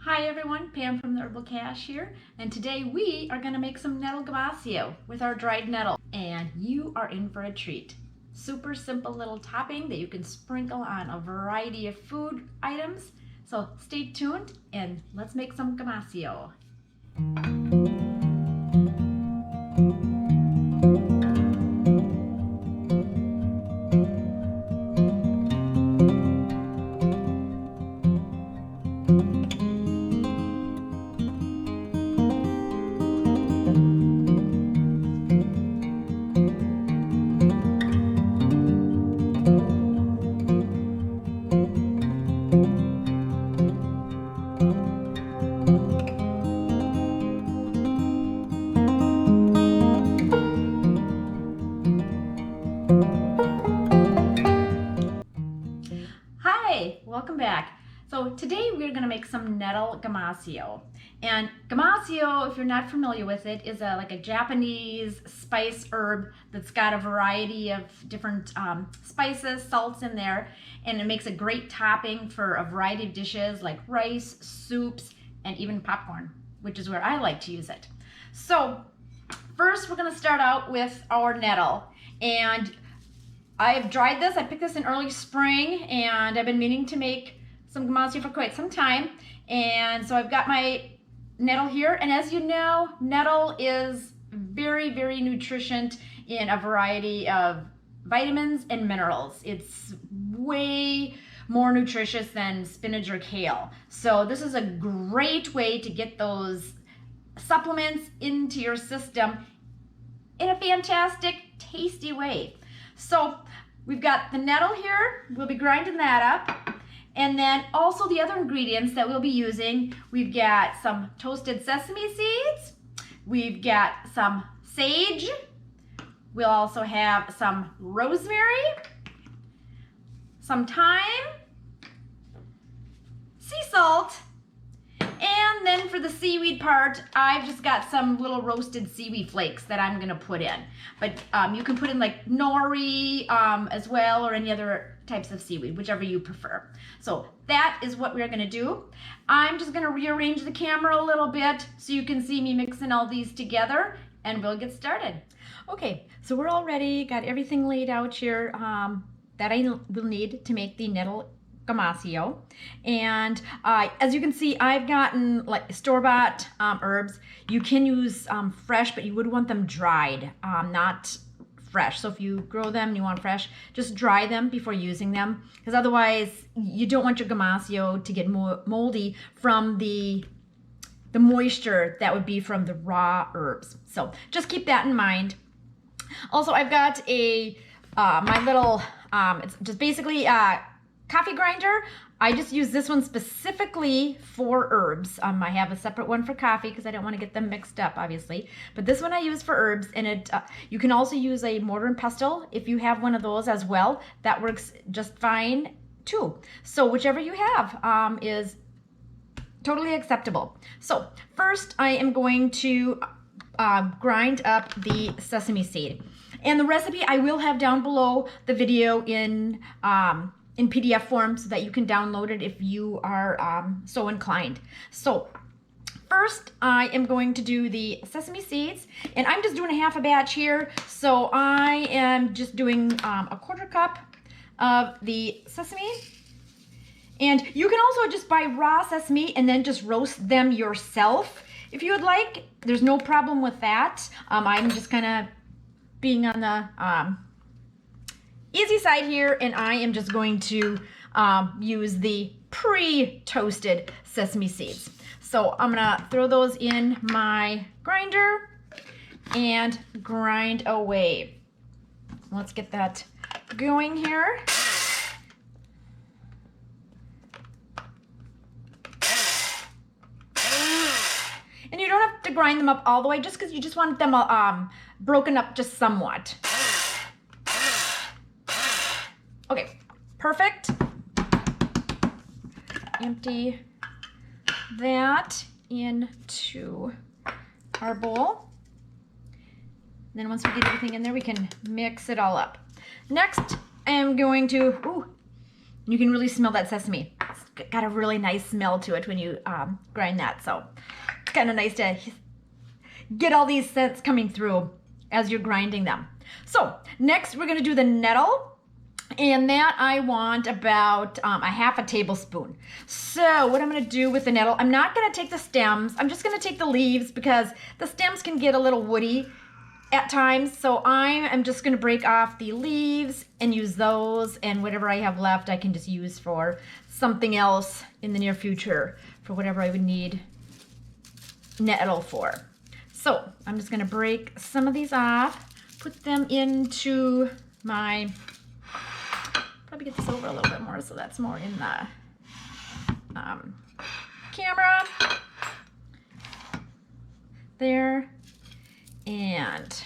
Hi everyone, Pam from the Herbal Cache here, and today we are going to make some Nettle Gomasio with our dried nettle, and you are in for a treat. Super simple little topping that you can sprinkle on a variety of food items, so stay tuned and let's make some Gomasio. Hi, welcome back. So today we're going to make some Nettle Gomasio. And Gomasio, if you're not familiar with it, is like a Japanese spice herb that's got a variety of different spices, salts in there, and it makes a great topping for a variety of dishes like rice, soups, and even popcorn, which is where I like to use it. So first we're going to start out with our nettle, and I've dried this. I picked this in early spring, and I've been meaning to make some Gomasio for quite some time. And so I've got my nettle here, and as you know, nettle is very, very nutrient in a variety of vitamins and minerals. It's way more nutritious than spinach or kale. So this is a great way to get those supplements into your system in a fantastic, tasty way. So we've got the nettle here. We'll be grinding that up. And then also the other ingredients that we'll be using, we've got some toasted sesame seeds. We've got some sage. We'll also have some rosemary, some thyme, sea salt, and then for the seaweed part, I've just got some little roasted seaweed flakes that I'm gonna put in. But you can put in like nori as well, or any other types of seaweed, whichever you prefer. So that is what we're gonna do. I'm just gonna rearrange the camera a little bit so you can see me mixing all these together, and we'll get started. Okay, so we're all ready, got everything laid out here that I will need to make the nettle Gomasio. And as you can see, I've gotten like store-bought herbs. You can use fresh, but you would want them dried, not fresh. So if you grow them and you want fresh, just dry them before using them, because otherwise you don't want your Gomasio to get moldy from the moisture that would be from the raw herbs. So just keep that in mind. Also, I've got a my little it's just basically coffee grinder. I just use this one specifically for herbs. I have a separate one for coffee because I don't want to get them mixed up, obviously. But this one I use for herbs, and it you can also use a mortar and pestle if you have one of those as well. That works just fine too. So whichever you have is totally acceptable. So first I am going to grind up the sesame seed. And the recipe I will have down below the video in PDF form so that you can download it if you are so inclined. So first I am going to do the sesame seeds, and I'm just doing a half a batch here. So I am just doing a 1/4 cup of the sesame. And you can also just buy raw sesame and then just roast them yourself if you would like. There's no problem with that. I'm just kind of being on the easy side here, and I am just going to use the pre-toasted sesame seeds. So I'm gonna throw those in my grinder and grind away. Let's get that going here. And you don't have to grind them up all the way, just because you just want them broken up just somewhat. Okay, perfect. Empty that into our bowl. And then once we get everything in there, we can mix it all up. Next, I am going to You can really smell that sesame. It's got a really nice smell to it when you grind that. So it's kind of nice to get all these scents coming through as you're grinding them. So next we're going to do the nettle. And that I want about a half a tablespoon. So what I'm going to do with the nettle, I'm not going to take the stems. I'm just going to take the leaves because the stems can get a little woody at times. So I am just going to break off the leaves and use those. And whatever I have left, I can just use for something else in the near future for whatever I would need nettle for. So I'm just going to break some of these off, put them into my... Probably get this over a little bit more so that's more in the camera. There. And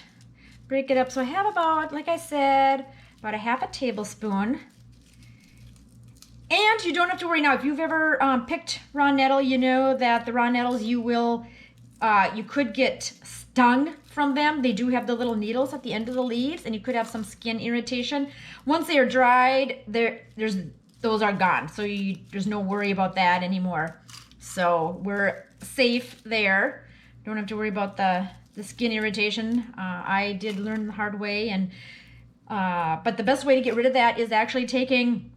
break it up. So I have about, like I said, about a half a tablespoon. And you don't have to worry now. If you've ever picked raw nettle, you know that the raw nettles you could get stung from them. They do have the little needles at the end of the leaves, and you could have some skin irritation. Once they are dried, those are gone. So there's no worry about that anymore. So we're safe there. Don't have to worry about the skin irritation. I did learn the hard way, and but the best way to get rid of that is actually taking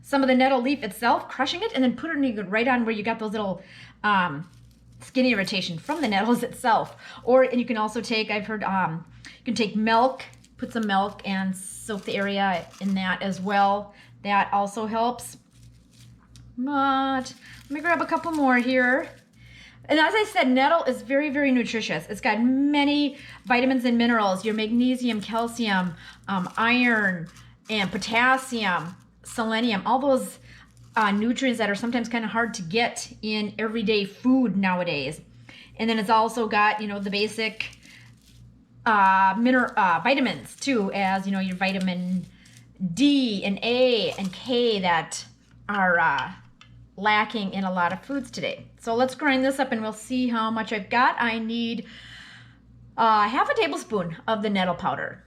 some of the nettle leaf itself, crushing it, and then putting it right on where you got those little skin irritation from the nettles itself. And you can also take, I've heard, you can take milk, put some milk and soak the area in that as well. That also helps. But let me grab a couple more here. And as I said, nettle is very, very nutritious. It's got many vitamins and minerals, your magnesium, calcium, iron, and potassium, selenium, all those nutrients that are sometimes kind of hard to get in everyday food nowadays. And then it's also got, the basic vitamins too, as, your vitamin D and A and K that are lacking in a lot of foods today. So let's grind this up and we'll see how much I've got. I need half a tablespoon of the nettle powder.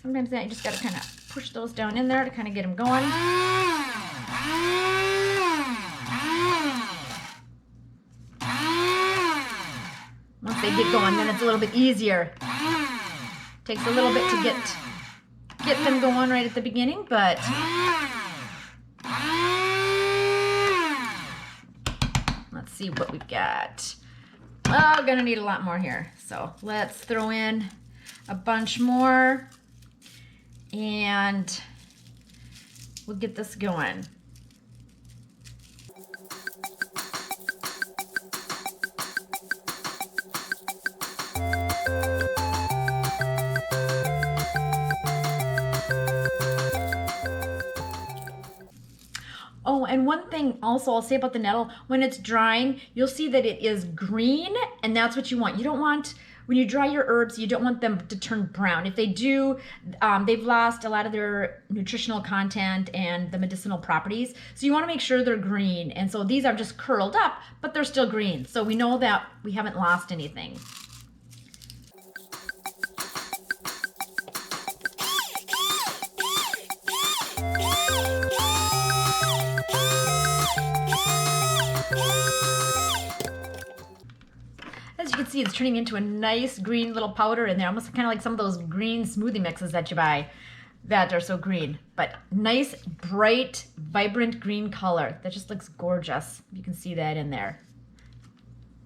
Sometimes you just got to kind of push those down in there to kind of get them going. Once they get going, then it's a little bit easier. Takes a little bit to get them going right at the beginning, but let's see what we've got. Oh, gonna need a lot more here. So let's throw in a bunch more and we'll get this going. Oh, and one thing also I'll say about the nettle, when it's drying, you'll see that it is green, and that's what you want. You don't want, when you dry your herbs, you don't want them to turn brown. If they do, they've lost a lot of their nutritional content and the medicinal properties. So you want to make sure they're green. And so these are just curled up, but they're still green. So we know that we haven't lost anything. As you can see, it's turning into a nice green little powder in there, almost kind of like some of those green smoothie mixes that you buy that are so green. But nice, bright, vibrant green color. That just looks gorgeous. You can see that in there.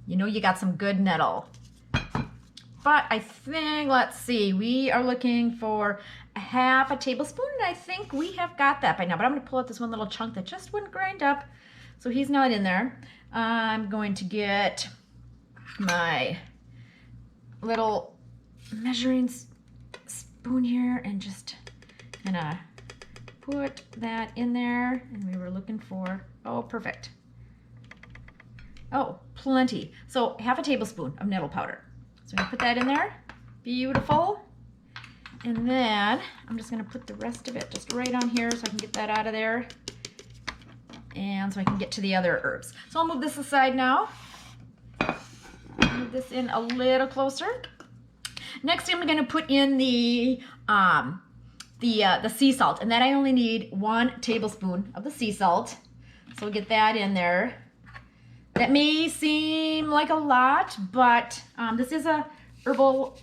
You know you got some good nettle. But I think, let's see, we are looking for a half a tablespoon, and I think we have got that by now. But I'm going to pull out this one little chunk that just wouldn't grind up, so he's not in there. I'm going to get my little measuring spoon here and just kind of put that in there. And we were looking for, oh, perfect. Oh, plenty. So half a tablespoon of nettle powder. So I'm gonna put that in there. Beautiful. And then I'm just gonna put the rest of it just right on here so I can get that out of there. And so I can get to the other herbs. So I'll move this aside now. Move this in a little closer. Next, I'm going to put in the sea salt, and that I only need 1 tablespoon of the sea salt. So we'll get that in there. That may seem like a lot, but this is a herbal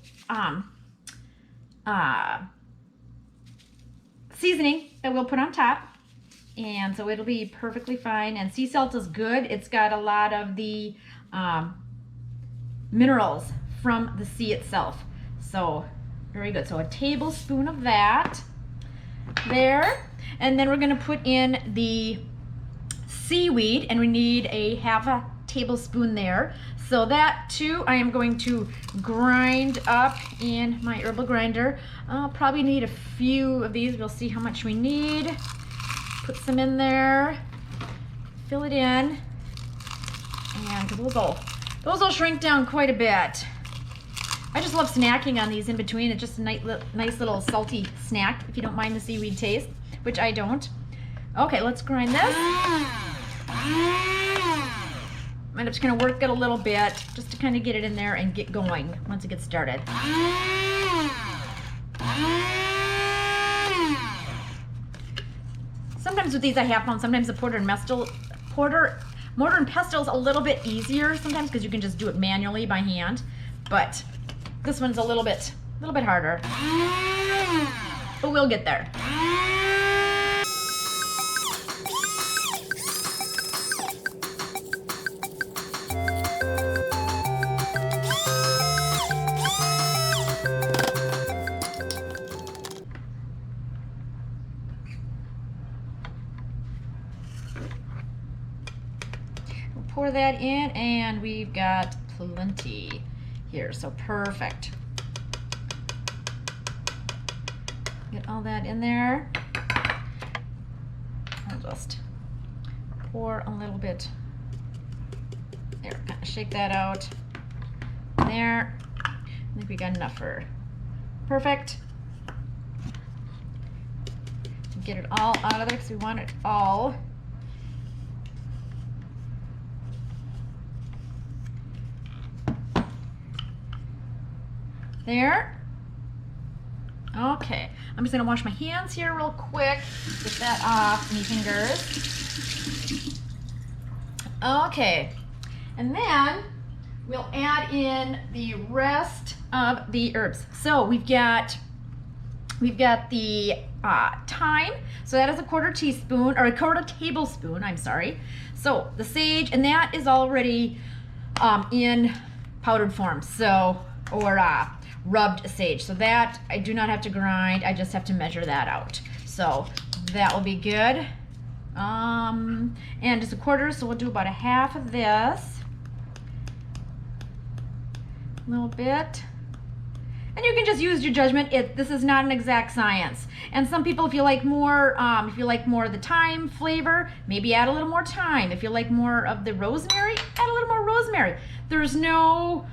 seasoning that we'll put on top, and so it'll be perfectly fine. And sea salt is good. It's got a lot of the minerals from the sea itself, so very good. So a tablespoon of that there, and then we're going to put in the seaweed, and we need a half a tablespoon there. So that too I am going to grind up in my herbal grinder. I'll probably need a few of these. We'll see how much we need. Put some in there, fill it in, and those will shrink down quite a bit. I just love snacking on these in between. It's just a nice little salty snack if you don't mind the seaweed taste, which I don't. Okay, let's grind this. I'm just going to work it a little bit just to kind of get it in there and get going once it gets started. Sometimes with these I have found sometimes the mortar and pestle is a little bit easier sometimes because you can just do it manually by hand, but this one's a little bit harder. But we'll get there. Pour that in, and we've got plenty here, so perfect. Get all that in there. I'll just pour a little bit there, kind of shake that out there. I think we got enough for perfect. Get it all out of there because we want it all. There. Okay, I'm just gonna wash my hands here real quick. Get that off my fingers. Okay, and then we'll add in the rest of the herbs. So we've got the thyme. So that is a quarter tablespoon. I'm sorry. So the sage, and that is already in powdered form. So rubbed sage, so that I do not have to grind. I just have to measure that out, so that will be good. And just a quarter, so we'll do about a half of this, a little bit, and you can just use your judgment. This is not an exact science, and some people, if you like more of the thyme flavor, maybe add a little more thyme. If you like more of the rosemary, add a little more rosemary. There's no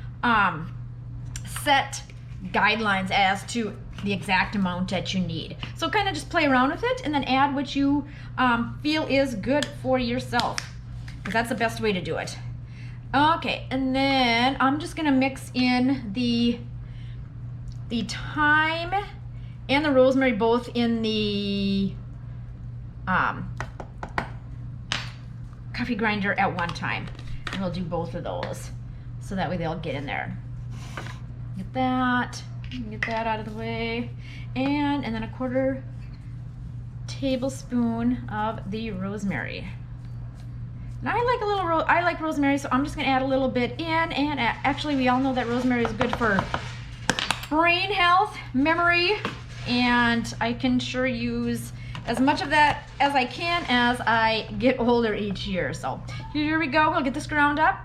set guidelines as to the exact amount that you need. So kind of just play around with it and then add what you feel is good for yourself, because that's the best way to do it. Okay, and then I'm just gonna mix in the thyme and the rosemary both in the coffee grinder at one time. And we'll do both of those so that way they'll get in there. Get that out of the way, and then a quarter tablespoon of the rosemary. And I like rosemary, so I'm just gonna add a little bit in. And actually, we all know that rosemary is good for brain health, memory, and I can sure use as much of that as I can as I get older each year. So here we go. We'll get this ground up.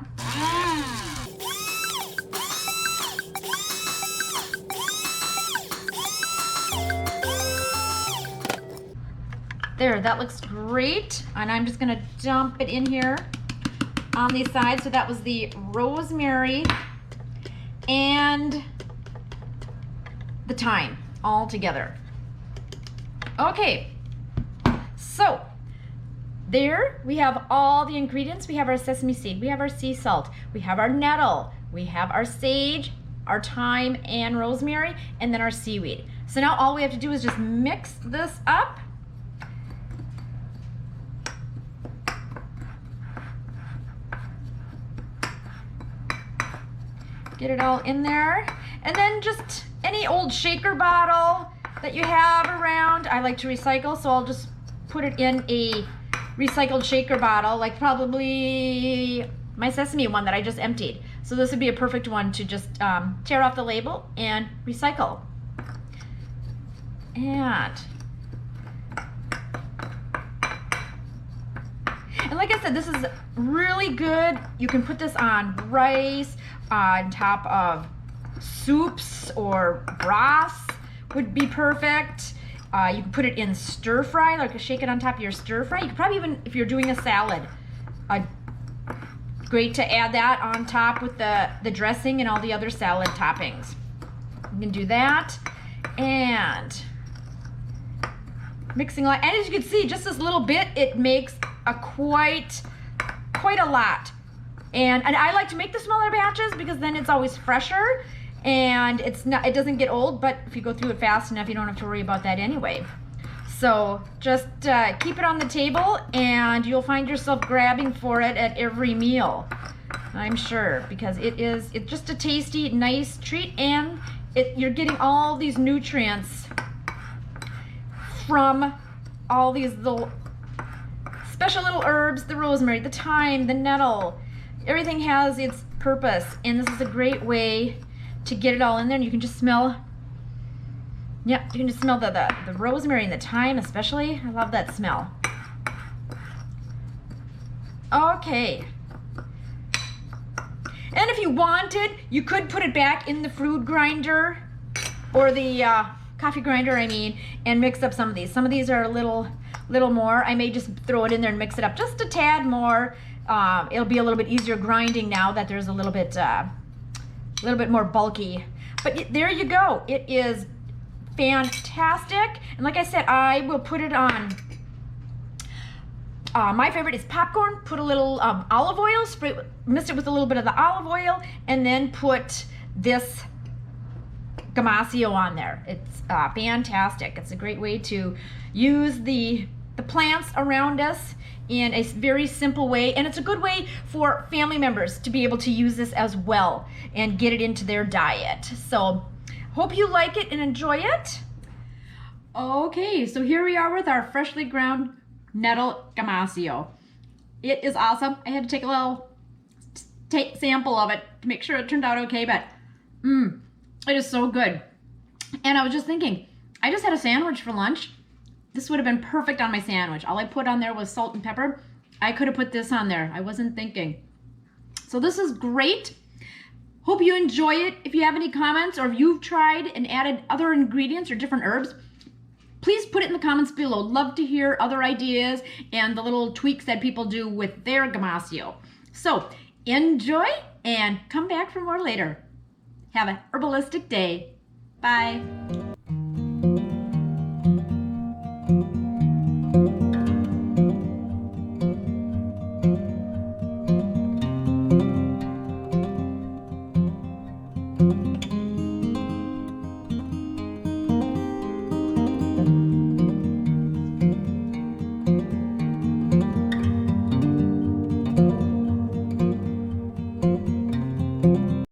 There, that looks great. And I'm just gonna dump it in here on these sides. So that was the rosemary and the thyme all together. Okay, so there we have all the ingredients. We have our sesame seed, we have our sea salt, we have our nettle, we have our sage, our thyme and rosemary, and then our seaweed. So now all we have to do is just mix this up. Get it all in there. And then just any old shaker bottle that you have around. I like to recycle, so I'll just put it in a recycled shaker bottle, like probably my sesame one that I just emptied. So this would be a perfect one to just tear off the label and recycle. And like I said, this is really good. You can put this on rice, on top of soups or broths would be perfect. You can put it in stir fry, like shake it on top of your stir fry. You could probably even, if you're doing a salad, great to add that on top with the dressing and all the other salad toppings. You can do that. And mixing a lot. And as you can see, just this little bit, it makes a quite a lot. And I like to make the smaller batches because then it's always fresher and it doesn't get old, but if you go through it fast enough, you don't have to worry about that anyway. So just keep it on the table and you'll find yourself grabbing for it at every meal, I'm sure, because it's just a tasty, nice treat, and you're getting all these nutrients from all these little special little herbs, the rosemary, the thyme, the nettle. Everything has its purpose, and this is a great way to get it all in there. And you can just smell, yeah, you can just smell the rosemary and the thyme especially. I love that smell. Okay. And if you wanted, you could put it back in the food grinder or the coffee grinder, I mean, and mix up some of these. Some of these are a little more. I may just throw it in there and mix it up just a tad more. It'll be a little bit easier grinding now that there's a little bit more bulky. But there you go. It is fantastic. And like I said, I will put it on. My favorite is popcorn. Put a little olive oil, mix it with a little bit of the olive oil, and then put this Gomasio on there. It's fantastic. It's a great way to use the plants around us in a very simple way, and it's a good way for family members to be able to use this as well and get it into their diet. So hope you like it and enjoy it. Okay, so here we are with our freshly ground Nettle Gomasio. It is awesome. I had to take a little sample of it to make sure it turned out okay, but it is so good. And I was just thinking, I just had a sandwich for lunch. This would have been perfect on my sandwich. All I put on there was salt and pepper. I could have put this on there. I wasn't thinking. So this is great. Hope you enjoy it. If you have any comments or if you've tried and added other ingredients or different herbs, please put it in the comments below. Love to hear other ideas and the little tweaks that people do with their Gomasio. So enjoy and come back for more later. Have a herbalistic day. Bye.